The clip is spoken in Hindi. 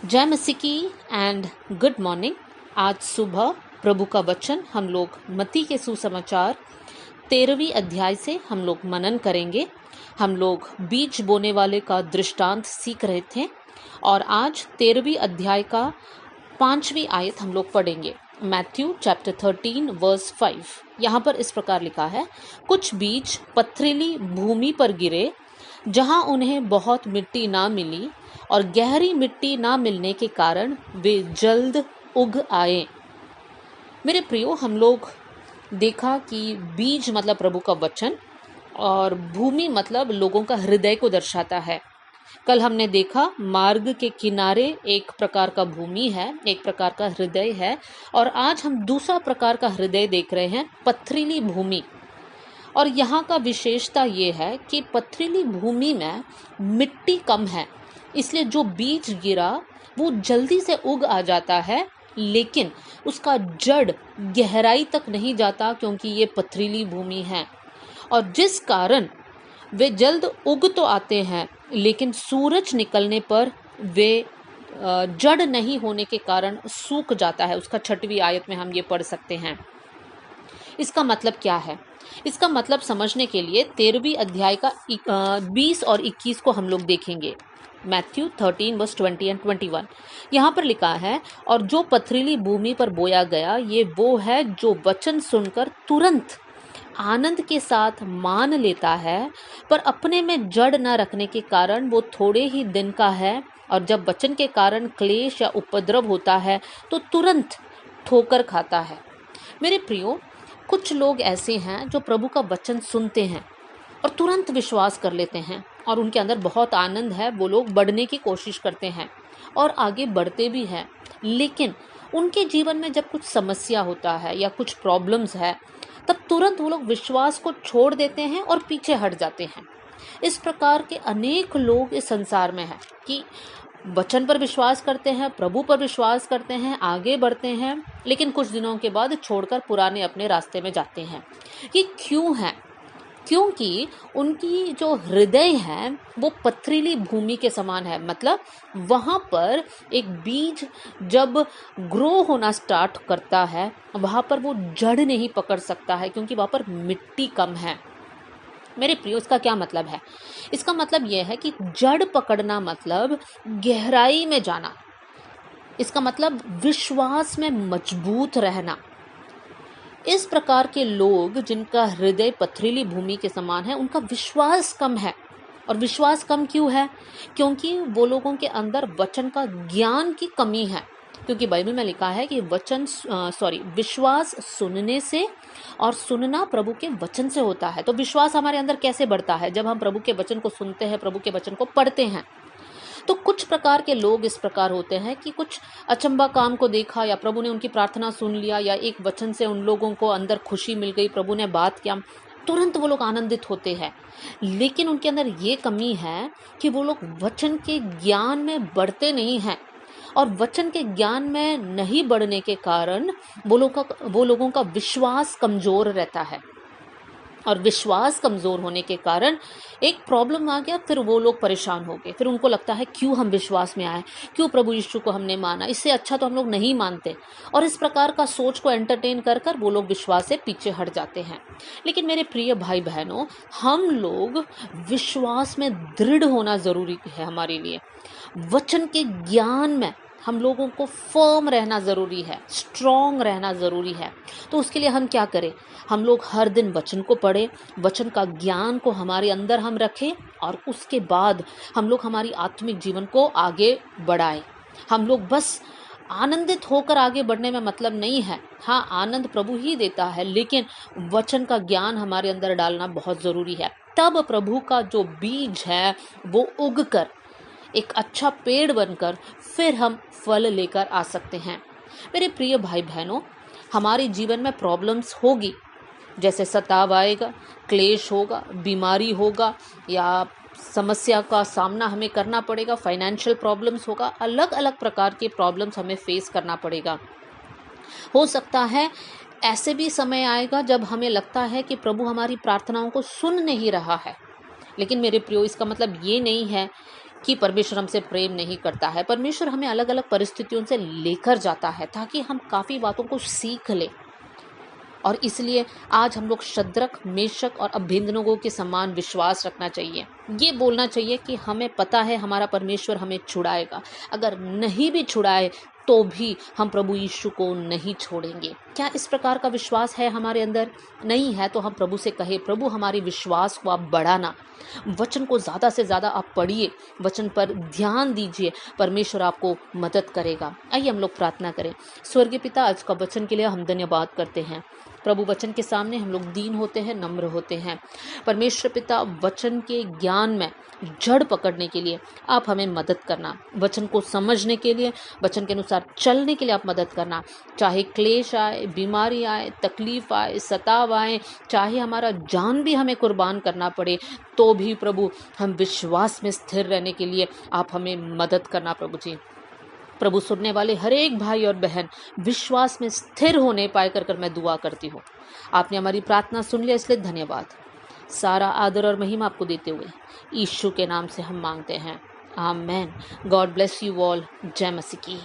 जय मसीह की एंड गुड मॉर्निंग। आज सुबह प्रभु का वचन हम लोग मत्ती के सुसमाचार 13वीं अध्याय से हम लोग मनन करेंगे। हम लोग बीज बोने वाले का दृष्टांत सीख रहे थे और आज 13वीं अध्याय का 5वीं आयत हम लोग पढ़ेंगे। Matthew chapter 13 verse 5। यहाँ पर इस प्रकार लिखा है, कुछ बीज पथरीली भूमि पर गिरे जहाँ उन्हें बहुत मिट्टी ना मिली और गहरी मिट्टी ना मिलने के कारण वे जल्द उग आए। मेरे प्रियो, हम लोग देखा कि बीज मतलब प्रभु का वचन और भूमि मतलब लोगों का हृदय को दर्शाता है। कल हमने देखा मार्ग के किनारे एक प्रकार का भूमि है, एक प्रकार का हृदय है, और आज हम दूसरा प्रकार का हृदय देख रहे हैं, पथरीली भूमि। और यहाँ का विशेषता ये है कि पथरीली भूमि में मिट्टी कम है, इसलिए जो बीज गिरा वो जल्दी से उग आ जाता है, लेकिन उसका जड़ गहराई तक नहीं जाता क्योंकि ये पथरीली भूमि है। और जिस कारण वे जल्द उग तो आते हैं, लेकिन सूरज निकलने पर वे जड़ नहीं होने के कारण सूख जाता है। उसका 6वीं आयत में हम ये पढ़ सकते हैं। इसका मतलब क्या है? इसका मतलब समझने के लिए 13वीं अध्याय का 20 और 21 को हम लोग देखेंगे। Matthew 13 verse 20 and 21। यहाँ पर लिखा है, और जो पथरीली भूमि पर बोया गया ये वो है जो वचन सुनकर तुरंत आनंद के साथ मान लेता है, पर अपने में जड़ न रखने के कारण वो थोड़े ही दिन का है, और जब वचन के कारण क्लेश या उपद्रव होता है तो तुरंत ठोकर खाता है। मेरे प्रियो, कुछ लोग ऐसे हैं जो प्रभु का वचन सुनते हैं और तुरंत विश्वास कर लेते हैं और उनके अंदर बहुत आनंद है। वो लोग बढ़ने की कोशिश करते हैं और आगे बढ़ते भी हैं, लेकिन उनके जीवन में जब कुछ समस्या होता है या कुछ प्रॉब्लम्स है, तब तुरंत वो लोग विश्वास को छोड़ देते हैं और पीछे हट जाते हैं। इस प्रकार के अनेक लोग इस संसार में हैं कि वचन पर विश्वास करते हैं, प्रभु पर विश्वास करते हैं, आगे बढ़ते हैं, लेकिन कुछ दिनों के बाद छोड़कर पुराने अपने रास्ते में जाते हैं। ये क्यों है? क्योंकि उनकी जो हृदय है वो पथरीली भूमि के समान है। मतलब वहाँ पर एक बीज जब ग्रो होना स्टार्ट करता है, वहाँ पर वो जड़ नहीं पकड़ सकता है क्योंकि वहाँ पर मिट्टी कम है। मेरे प्रियो, इसका क्या मतलब है? इसका मतलब यह है कि जड़ पकड़ना मतलब गहराई में जाना। इसका मतलब विश्वास में मजबूत रहना। इस प्रकार के लोग जिनका हृदय पथरीली भूमि के समान है, उनका विश्वास कम है। और विश्वास कम क्यों है? क्योंकि वो लोगों के अंदर वचन का ज्ञान की कमी है। क्योंकि बाइबल में लिखा है कि विश्वास सुनने से और सुनना प्रभु के वचन से होता है। तो विश्वास हमारे अंदर कैसे बढ़ता है? जब हम प्रभु के वचन को सुनते हैं, प्रभु के वचन को पढ़ते हैं। तो कुछ प्रकार के लोग इस प्रकार होते हैं कि कुछ अचंबा काम को देखा, या प्रभु ने उनकी प्रार्थना सुन लिया, या एक वचन से उन लोगों को अंदर खुशी मिल गई, प्रभु ने बात किया, तुरंत वो लोग आनंदित होते हैं। लेकिन उनके अंदर ये कमी है कि वो लोग वचन के ज्ञान में बढ़ते नहीं हैं, और वचन के ज्ञान में नहीं बढ़ने के कारण वो लोगों का विश्वास कमजोर रहता है। और विश्वास कमज़ोर होने के कारण एक प्रॉब्लम आ गया, फिर वो लोग परेशान हो गए। फिर उनको लगता है क्यों हम विश्वास में आए, क्यों प्रभु यीशु को हमने माना, इससे अच्छा तो हम लोग नहीं मानते। और इस प्रकार का सोच को एंटरटेन कर कर वो लोग विश्वास से पीछे हट जाते हैं। लेकिन मेरे प्रिय भाई बहनों, हम लोग विश्वास में दृढ़ होना ज़रूरी है हमारे लिए। वचन के ज्ञान में हम लोगों को फर्म रहना ज़रूरी है, स्ट्रॉन्ग रहना ज़रूरी है। तो उसके लिए हम क्या करें? हम लोग हर दिन वचन को पढ़ें, वचन का ज्ञान को हमारे अंदर हम रखें, और उसके बाद हम लोग हमारी आत्मिक जीवन को आगे बढ़ाएं। हम लोग बस आनंदित होकर आगे बढ़ने में मतलब नहीं है। हाँ, आनंद प्रभु ही देता है, लेकिन वचन का ज्ञान हमारे अंदर डालना बहुत ज़रूरी है। तब प्रभु का जो बीज है वो उग कर एक अच्छा पेड़ बनकर फिर हम फल लेकर आ सकते हैं। मेरे प्रिय भाई बहनों, हमारे जीवन में प्रॉब्लम्स होगी, जैसे सताव आएगा, क्लेश होगा, बीमारी होगा, या समस्या का सामना हमें करना पड़ेगा, फाइनेंशियल प्रॉब्लम्स होगा, अलग अलग प्रकार के प्रॉब्लम्स हमें फेस करना पड़ेगा। हो सकता है ऐसे भी समय आएगा जब हमें लगता है कि प्रभु हमारी प्रार्थनाओं को सुन नहीं रहा है। लेकिन मेरे प्रियो, इसका मतलब ये नहीं है कि परमेश्वर हमसे प्रेम नहीं करता है। परमेश्वर हमें अलग अलग परिस्थितियों से लेकर जाता है ताकि हम काफ़ी बातों को सीख लें। और इसलिए आज हम लोग शद्रक, मेशक और अबेदनगो के समान विश्वास रखना चाहिए। ये बोलना चाहिए कि हमें पता है हमारा परमेश्वर हमें छुड़ाएगा। अगर नहीं भी छुड़ाए तो भी हम प्रभु यीशु को नहीं छोड़ेंगे। क्या इस प्रकार का विश्वास है हमारे अंदर? नहीं है तो हम प्रभु से कहे, प्रभु हमारी विश्वास को आप बढ़ाना, वचन को ज़्यादा से ज़्यादा आप पढ़िए, वचन पर ध्यान दीजिए, परमेश्वर आपको मदद करेगा। आइए हम लोग प्रार्थना करें। स्वर्गीय पिता, आज का वचन के लिए हम धन्यवाद करते हैं। प्रभु, वचन के सामने हम लोग दीन होते हैं, नम्र होते हैं। परमेश्वर पिता, वचन के ज्ञान में जड़ पकड़ने के लिए आप हमें मदद करना, वचन को समझने के लिए, वचन के अनुसार चलने के लिए आप मदद करना। चाहे क्लेश आए, बीमारी आए, तकलीफ आए, सताव आए, चाहे हमारा जान भी हमें कुर्बान करना पड़े, तो भी प्रभु हम विश्वास में स्थिर रहने के लिए आप हमें मदद करना। प्रभु जी, प्रभु, सुनने वाले हर एक भाई और बहन विश्वास में स्थिर होने पाए कर मैं दुआ करती हूँ। आपने हमारी प्रार्थना सुन लिया, इसलिए धन्यवाद। सारा आदर और महिमा आपको देते हुए यीशु के नाम से हम मांगते हैं, amen. God bless you all. जय मसीह की।